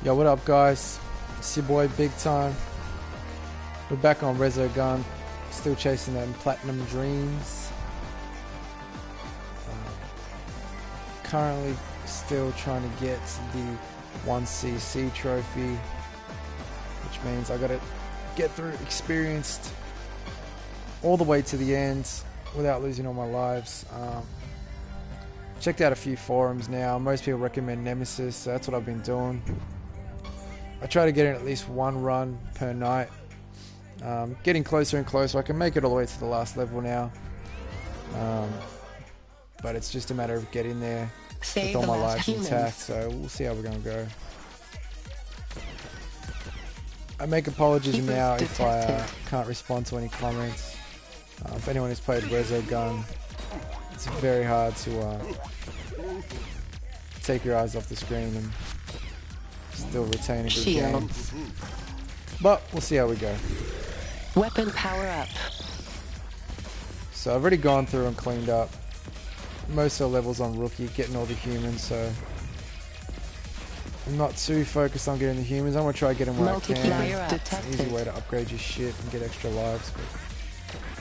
Yo, what up, guys? It's your boy Big Time. We're back on Resogun, still chasing them platinum dreams. Currently still trying to get the 1cc trophy, which means I gotta get through experienced all the way to the end without losing all my lives. Checked out a few forums now. Most people recommend Nemesis, so that's what I've been doing. I try to get in at least one run per night. Getting closer and closer. I can make it all the way to the last level now. But it's just a matter of getting there with all my lives intact. So we'll see how we're going to go. I make apologies now if I can't respond to any comments. If anyone has played Resogun, it's very hard to take your eyes off the screen and still retain a good game. But we'll see how we go. Weapon power up. So I've already gone through and cleaned up most of the levels on Rookie, getting all the humans, so I'm not too focused on getting the humans. I'm going to try getting where I can. It's an easy way to upgrade your shit and get extra lives. But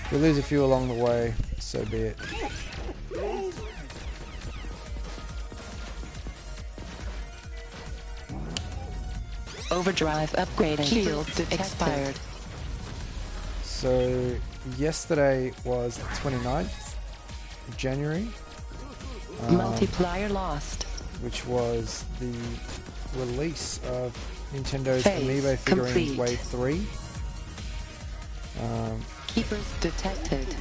if we lose a few along the way, so be it. Overdrive upgrading. Shields expired. So yesterday was the 29th of January. Multiplier lost. Which was the release of Nintendo's Amiibo figurines Wave 3. Keepers detected.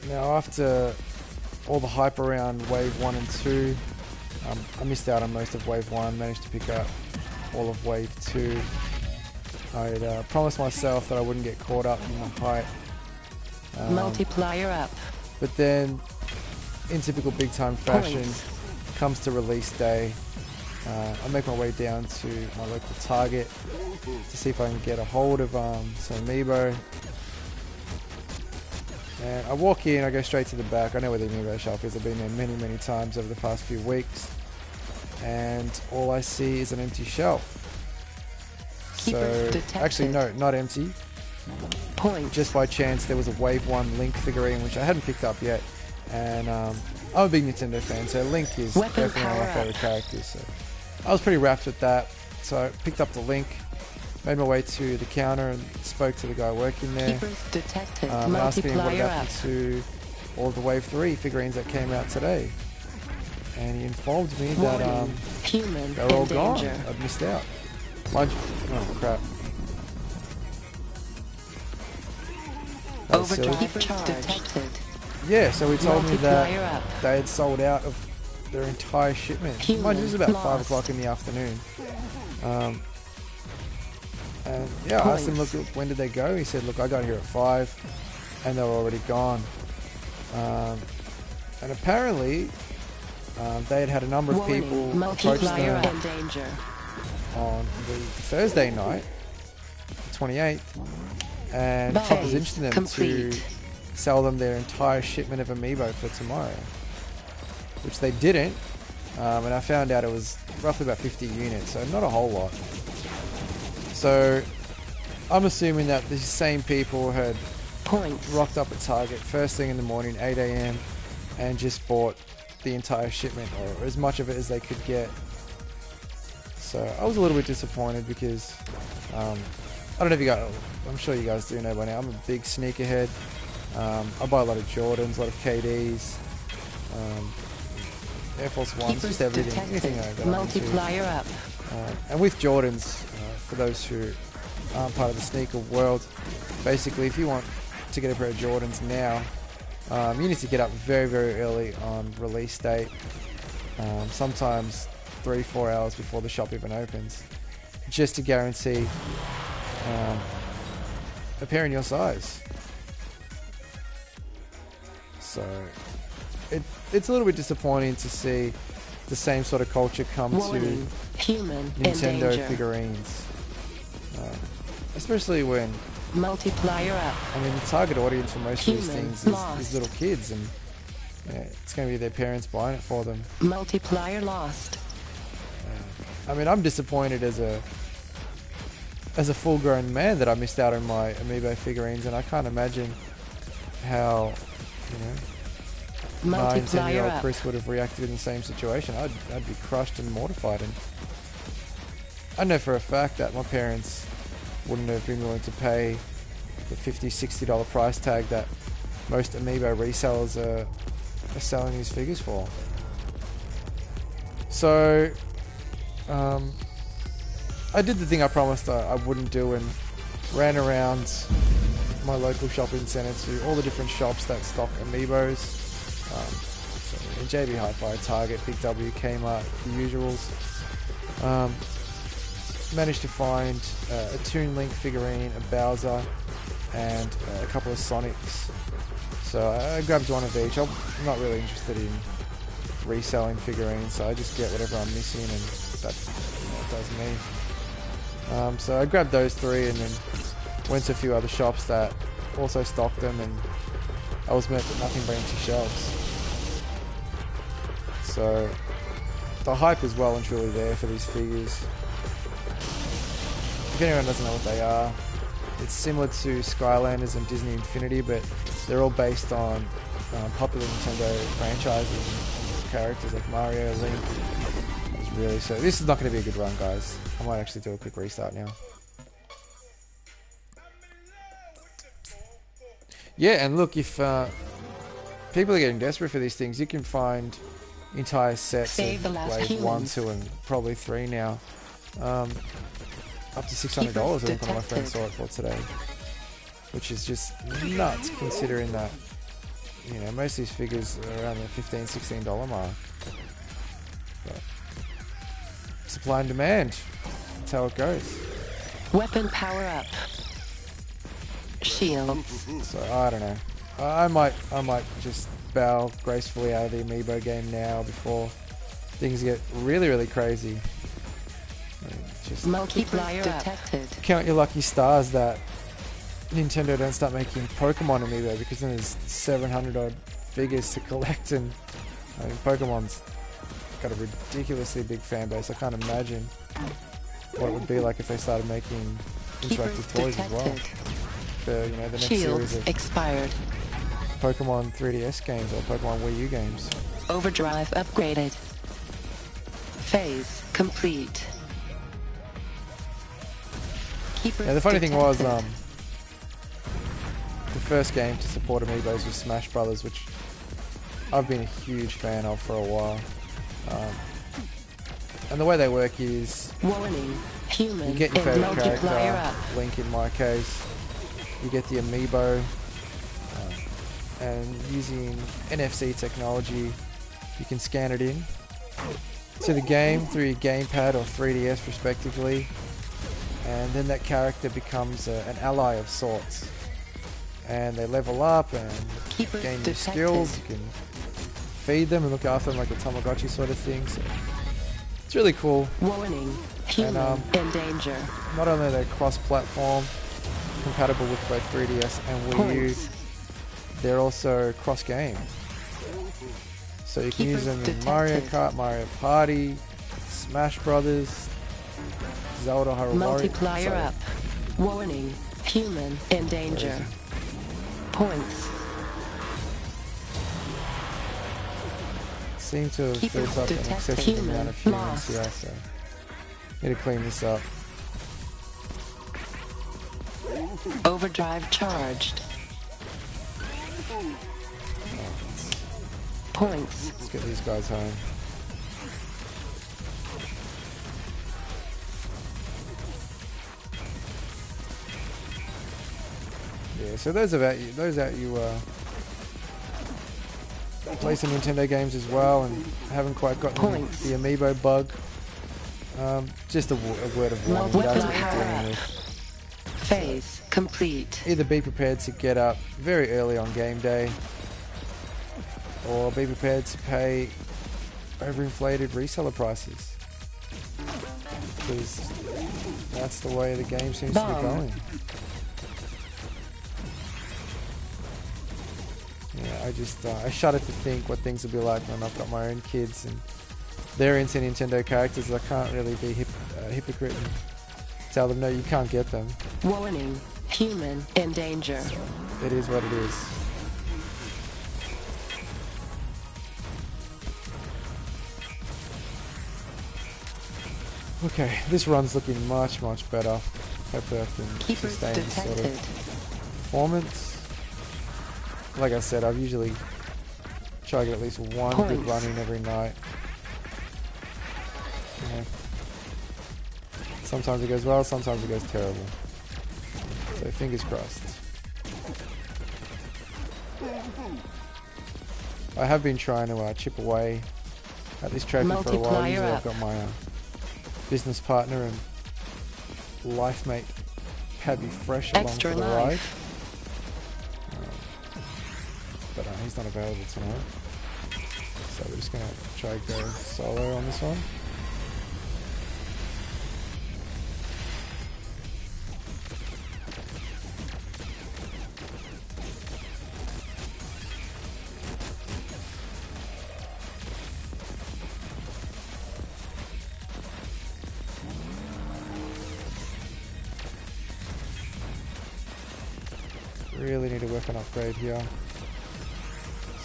Now after all the hype around Wave 1 and 2, I missed out on most of Wave 1, managed to pick up all of Wave 2. I'd promised myself that I wouldn't get caught up in the hype. Multiplier up. But then, in typical Big Time fashion, comes to release day. I make my way down to my local Target to see if I can get a hold of some Amiibo. And I walk in, I go straight to the back. I know where the Amiibo shelf is. I've been there many, many times over the past few weeks. And all I see is an empty shelf. So, actually no, not empty. Just by chance there was a Wave 1 Link figurine which I hadn't picked up yet. And I'm a big Nintendo fan, so Link is definitely one of my favourite characters. So I was pretty rapt with that. So I picked up the Link, made my way to the counter and spoke to the guy working there. Asked him what happened to all the Wave 3 figurines that came out today. And he informed me that they're all gone. I'd missed out. Oh crap. Detected. Yeah, so he told me that they had sold out of their entire shipment. Mind you, it was about 5 o'clock in the afternoon. And yeah, I asked him, look, when did they go? He said, look, I got here at 5 and they were already gone. And apparently they had had a number of people approach them on the Thursday night, the 28th, and propositioned them to sell them their entire shipment of Amiibo for tomorrow, which they didn't. And I found out it was roughly about 50 units, so not a whole lot. So I'm assuming that these same people had rocked up at Target first thing in the morning, 8 AM, and just bought the entire shipment, or as much of it as they could get. So I was a little bit disappointed because I don't know if you guys, I'm sure you guys do know by now, I'm a big sneakerhead. I buy a lot of Jordans, a lot of KDs, Air Force Ones, just everything, anything like that. Multiplier up. And with Jordans, for those who aren't part of the sneaker world, basically if you want to get a pair of Jordans now, you need to get up very, very early on release date, sometimes 3-4 hours before the shop even opens, just to guarantee a pair in your size. So it's a little bit disappointing to see the same sort of culture come to Nintendo figurines, especially when multiplier up. I mean, the target audience for most of these things is little kids, and yeah, it's going to be their parents buying it for them. Multiplier lost. I mean, I'm disappointed as a as a full-grown man that I missed out on my amiibo figurines, and I can't imagine how, you know, 9, 10-year-old Chris would have reacted in the same situation. I'd be crushed and mortified, and I know for a fact that my parents wouldn't have been willing to pay the $50, $60 price tag that most amiibo resellers are selling these figures for. So I did the thing I promised I wouldn't do, and ran around my local shopping centre to all the different shops that stock amiibos. So JB Hi-Fi, Target, Big W, Kmart, the usuals. Managed to find a Toon Link figurine, a Bowser, and a couple of Sonics. So I grabbed one of each. I'm not really interested in reselling figurines, so I just get whatever I'm missing, and that does me. So I grabbed those 3 and then went to a few other shops that also stocked them, and I was met with nothing but empty shelves. So the hype is well and truly there for these figures. If anyone doesn't know what they are, it's similar to Skylanders and Disney Infinity, but they're all based on popular Nintendo franchises and characters like Mario, Link. So this is not going to be a good run, guys. I might actually do a quick restart now. Yeah, and look, if people are getting desperate for these things, you can find entire sets of Wave 1, 2, and probably 3 now. Up to $600, I think one of my friends saw it for today. Which is just nuts, considering that, you know, most of these figures are around the $15, $16 mark. But supply and demand, that's how it goes. Weapon power up. Shields. So I don't know. I might just bow gracefully out of the amiibo game now before things get really, really crazy. Just multiplier detected. Count your lucky stars that Nintendo don't start making Pokemon amiibo, because then there's 700 odd figures to collect, and I mean, Pokemon's got a ridiculously big fan base. I can't imagine what it would be like if they started making interactive toys as well. For, you know, the next series of expired Pokemon 3DS games or Pokemon Wii U games. Overdrive upgraded. Phase complete. Yeah, the funny thing was, the first game to support amiibos was Smash Brothers, which I've been a huge fan of for a while. And the way they work is, warning, human, you get your favorite character, Link in my case, you get the amiibo, and using NFC technology, you can scan it in to the game through your gamepad or 3DS respectively, and then that character becomes an ally of sorts, and they level up and gain new skills. You can feed them and look after them like a Tamagotchi sort of thing. So it's really cool. Warning, human in danger. Not only are they cross-platform, compatible with both 3DS and Wii U, they're also cross-game. So you can use them in Mario Kart, Mario Party, Smash Brothers, Zelda Hyrule Warriors. Multiplier up. Warning, human in danger. Points. Seem to have built up an excessive amount of humans here, so need to clean this up. Overdrive charged. Points. Let's get these guys home. Yeah, so those out you play some Nintendo games as well and haven't quite gotten the amiibo bug. Just a word of warning, that's what you're dealing with. Phase complete. Either be prepared to get up very early on game day, or be prepared to pay overinflated reseller prices, because that's the way the game seems to be going. Yeah, I shudder to think what things will be like when I've got my own kids and they're into Nintendo characters. I can't really be a hypocrite and tell them, no, you can't get them. Warning, human in danger. It is what it is. Okay, this run's looking much, much better. Hopefully I can sustain this sort of performance. Like I said, I've usually try to get at least one good run in every night. You know, sometimes it goes well, sometimes it goes terrible. So fingers crossed. I have been trying to chip away at this trophy for a while. Usually I've got my business partner and life mate Cabby Fresh along for the ride. But he's not available tonight. So we're just going to try to go solo on this one. Really need a weapon upgrade here.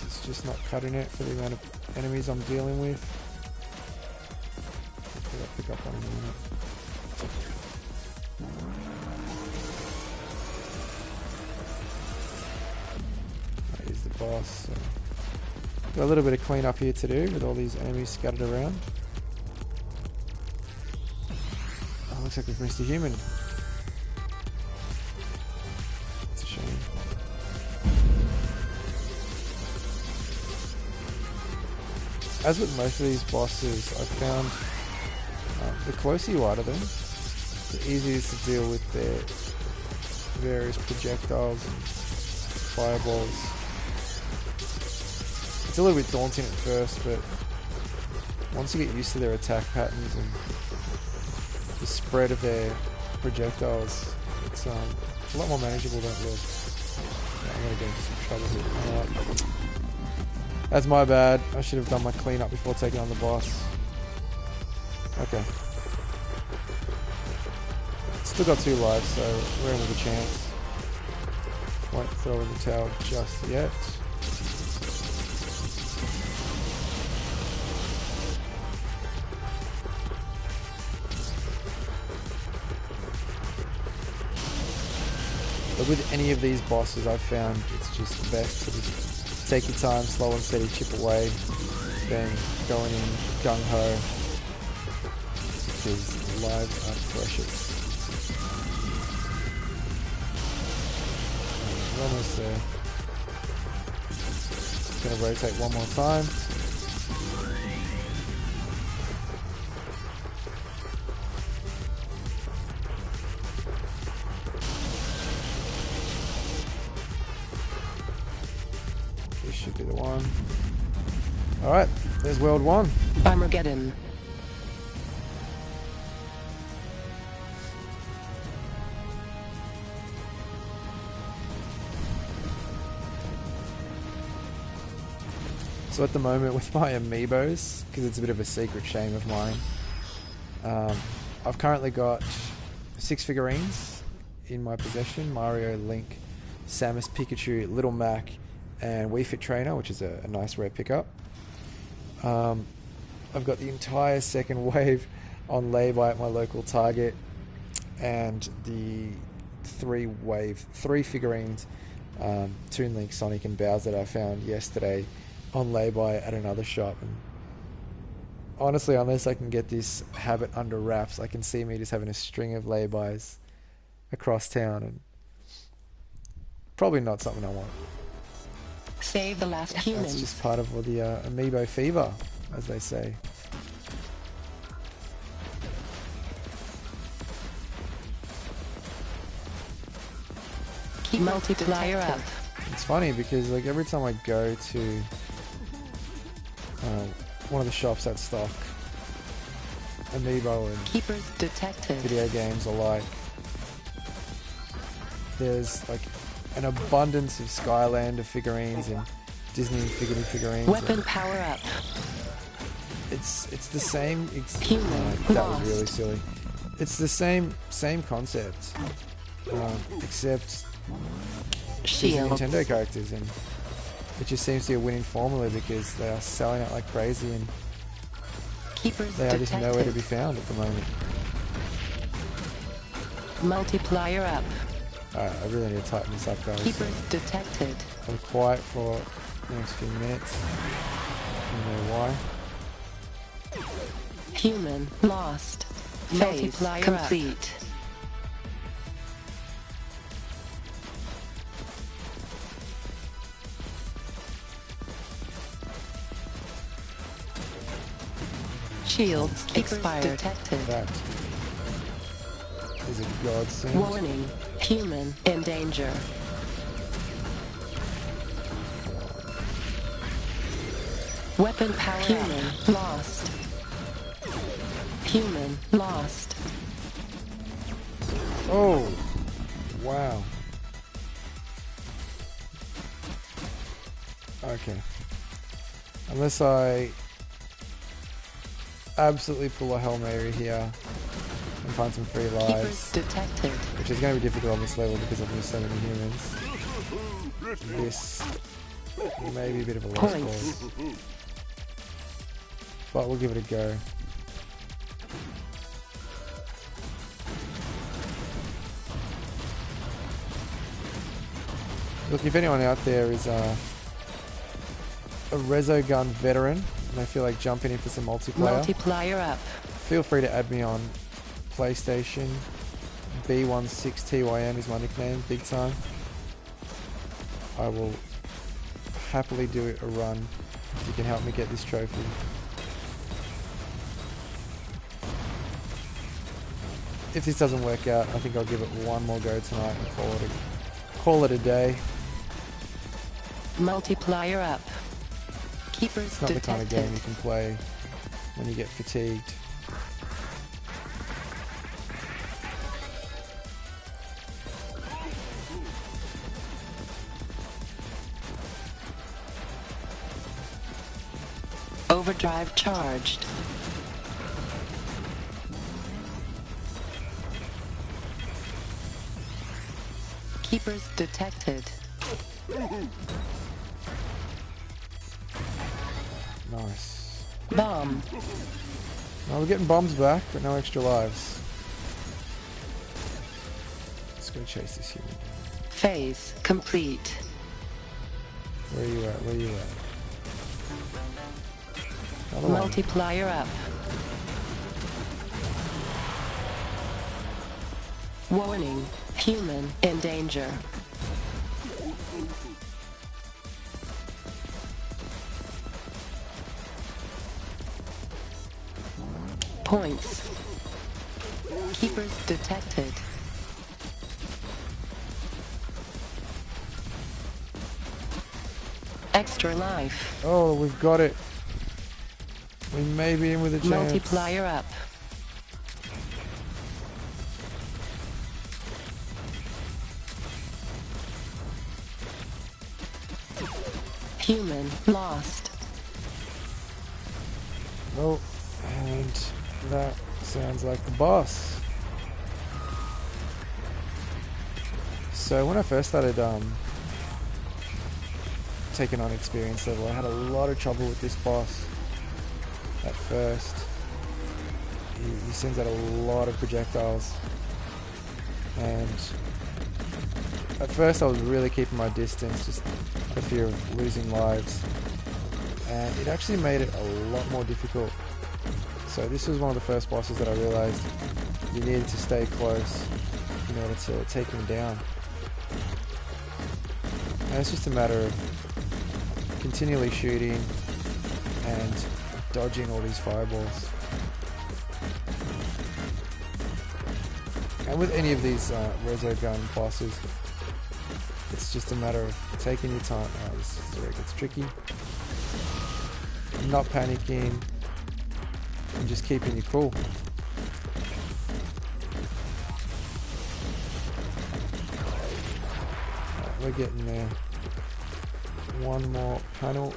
It's just not cutting it for the amount of enemies I'm dealing with. I'll pick up one in a minute. That is the boss. So got a little bit of cleanup here to do with all these enemies scattered around. Oh, looks like we've missed a human. As with most of these bosses, I've found the closer you are to them, the easier it is to deal with their various projectiles and fireballs. It's a little bit daunting at first, but once you get used to their attack patterns and the spread of their projectiles, it's a lot more manageable than it looks. Yeah, I'm going to get into some trouble here. That's my bad. I should have done my cleanup before taking on the boss. Okay. Still got 2 lives, so we're in with a chance. Won't throw in the towel just yet. But with any of these bosses, I've found it's just the best to just take your time, slow and steady, chip away, then going in gung-ho, because lives are precious. We're almost there. Just going to rotate one more time. Should be the one. Alright, there's World 1. Armageddon. So at the moment with my amiibos, because it's a bit of a secret shame of mine, I've currently got 6 figurines in my possession. Mario, Link, Samus, Pikachu, Little Mac, and Wii Fit Trainer, which is a nice rare pickup. I've got the entire second wave on lay-by at my local Target, and the 3 figurines, Toon Link, Sonic and Bowser that I found yesterday on lay-by at another shop. And honestly, unless I can get this habit under wraps, I can see me just having a string of lay-bys across town, and probably not something I want. Save the last human. That's just part of the amiibo fever, as they say. Keep multiplier up. It's funny because like every time I go to one of the shops that stock amiibo and Keepers detected. video games alike, there's like an abundance of Skylander figurines and Disney figurines. Weapon power up. It's the same. Human that was really silly. It's the same concept, except these are Nintendo characters, and it just seems to be a winning formula because they are selling out like crazy, and they are just nowhere to be found at the moment. Multiplier up. Alright, I really need to tighten this up, guys. Keepers detected. I'm quiet for the next few minutes. I don't know why. Human lost. Multiplier complete. Shields expired. Detected. That is a godsend. Warning. Human in danger. Weapon power human lost. Human lost. Oh, wow. Okay. Unless I absolutely pull a Hail Mary here and find some free lives, detected. Which is going to be difficult on this level because I've missed so many humans. This may be a bit of a lost cause, but we'll give it a go. Look, if anyone out there is a Resogun veteran and they feel like jumping in for some multiplayer up, feel free to add me on PlayStation. B16TYM is my nickname, big time. I will happily do a run if you can help me get this trophy. If this doesn't work out, I think I'll give it one more go tonight and call it a day. Multiplier up. Keepers it's not detected. The kind of game you can play when you get fatigued. Overdrive charged. Keepers detected. Nice. Bomb. Now we're getting bombs back, but no extra lives. Let's go chase this human. Phase complete. Where are you at? Where are you at? Multiplier up. Warning. Human in danger. Points. Keepers detected. Extra life. Oh, we've got it. We may be in with a chance. Multiplier up. Human lost. Oh, and that sounds like the boss. So when I first started taking on experience level, I had a lot of trouble with this boss. At first, he sends out a lot of projectiles, and at first I was really keeping my distance, just for fear of losing lives, and it actually made it a lot more difficult. So this was one of the first bosses that I realized you needed to stay close in order to take him down, and it's just a matter of continually shooting and dodging all these fireballs. And with any of these Resogun bosses, it's just a matter of taking your time. This is where it gets tricky. Not panicking, and just keeping you cool. Right, we're getting there. One more panel,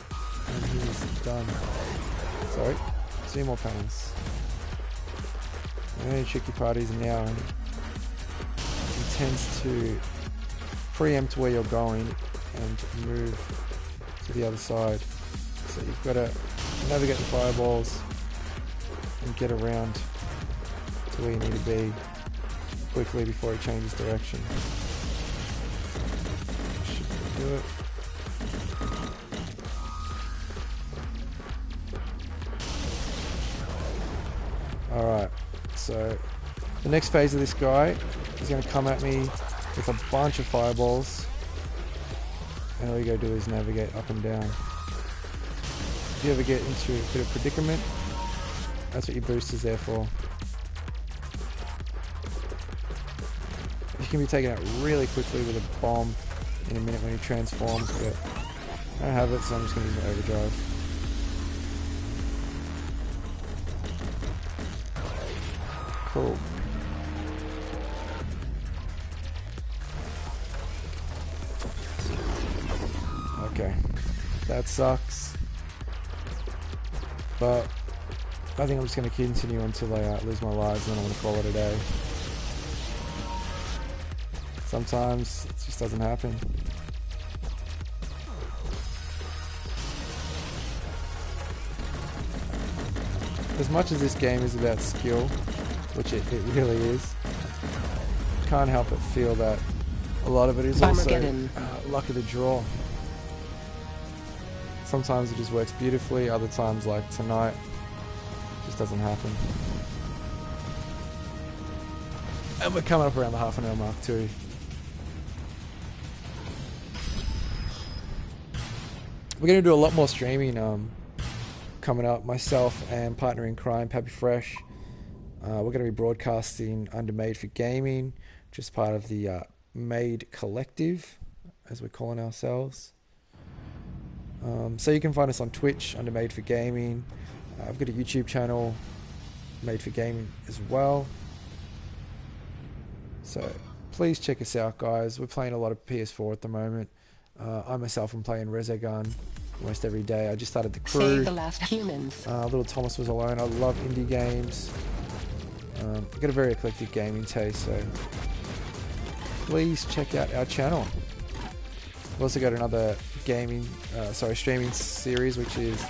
and he's done. Sorry, 2 more panels. Any tricky parties now. He tends to preempt where you're going and move to the other side. So you've got to navigate the fireballs and get around to where you need to be quickly before it changes direction. Should do it. Alright, so the next phase of this guy is going to come at me with a bunch of fireballs, and all you got to do is navigate up and down. If you ever get into a bit of predicament, that's what your boost is there for. You can be taken out really quickly with a bomb in a minute when he transforms, but I don't have it, so I'm just going to use my overdrive. Cool. Okay, that sucks, but I think I'm just going to continue until I lose my lives, and then I'm going to call it a day. Sometimes it just doesn't happen. As much as this game is about skill, which it really is, can't help but feel that a lot of it is also luck of the draw. Sometimes it just works beautifully, other times, like tonight, it just doesn't happen. And we're coming up around the half an hour mark too. We're going to do a lot more streaming coming up. Myself and partner in crime, Pappy Fresh. We're going to be broadcasting under Made for Gaming, just part of the Made Collective, as we're calling ourselves. So you can find us on Twitch under Made for Gaming. I've got a YouTube channel, Made for Gaming as well. So please check us out, guys. We're playing a lot of PS4 at the moment. I myself am playing Resogun almost every day. I just started the crew. Save the last humans. Little Thomas was alone. I love indie games. I've got a very eclectic gaming taste, so please check out our channel. We've also got another streaming series, which is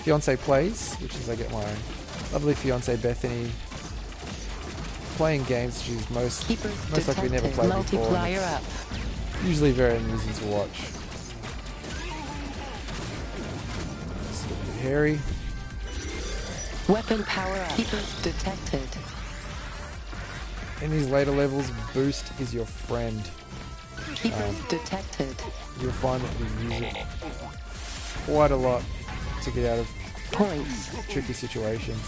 Fiance Plays, which is I get my lovely fiance Bethany playing games she's most likely never played before. Up. Usually very amusing to watch. It's a bit hairy. Weapon power up. Keepers detected. In these later levels, boost is your friend. Keepers detected. You'll find that you use it quite a lot to get out of tricky situations.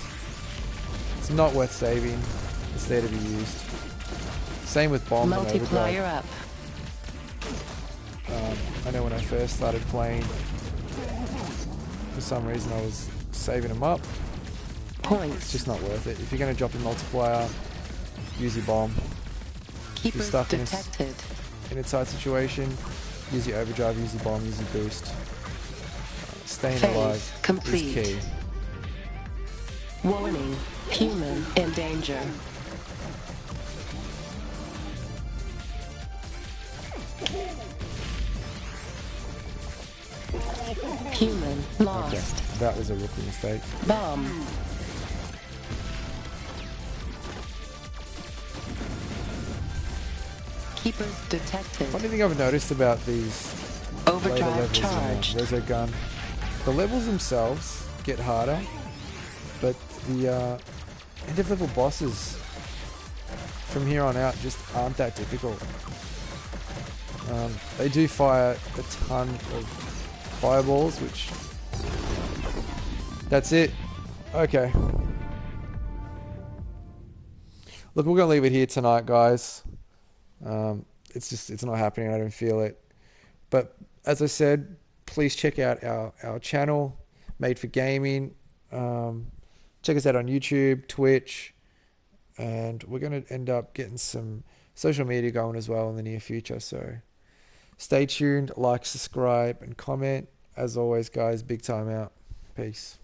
It's not worth saving. It's there to be used. Same with bombs and overdrive. Multiplier up. I know when I first started playing, for some reason I was saving them up. It's just not worth it. If you're going to drop your multiplier, use your bomb. If you're stuck detected. in a tight situation, use your overdrive, use your bomb, use your boost. Staying alive is key. Warning, human in danger. Human lost. Okay, that was a rookie mistake. Bomb. Keepers detected. Funny thing I've noticed about these later levels in Resogun, the levels themselves get harder, but the end-of-level bosses from here on out just aren't that difficult. They do fire a ton of fireballs, which... That's it. Okay. Look, we're going to leave it here tonight, guys. It's not happening. I don't feel it. But as I said, please check out our channel, Made for Gaming. Check us out on YouTube, Twitch, and we're going to end up getting some social media going as well in the near future. So stay tuned, like, subscribe, and comment. As always, guys, big time out. Peace.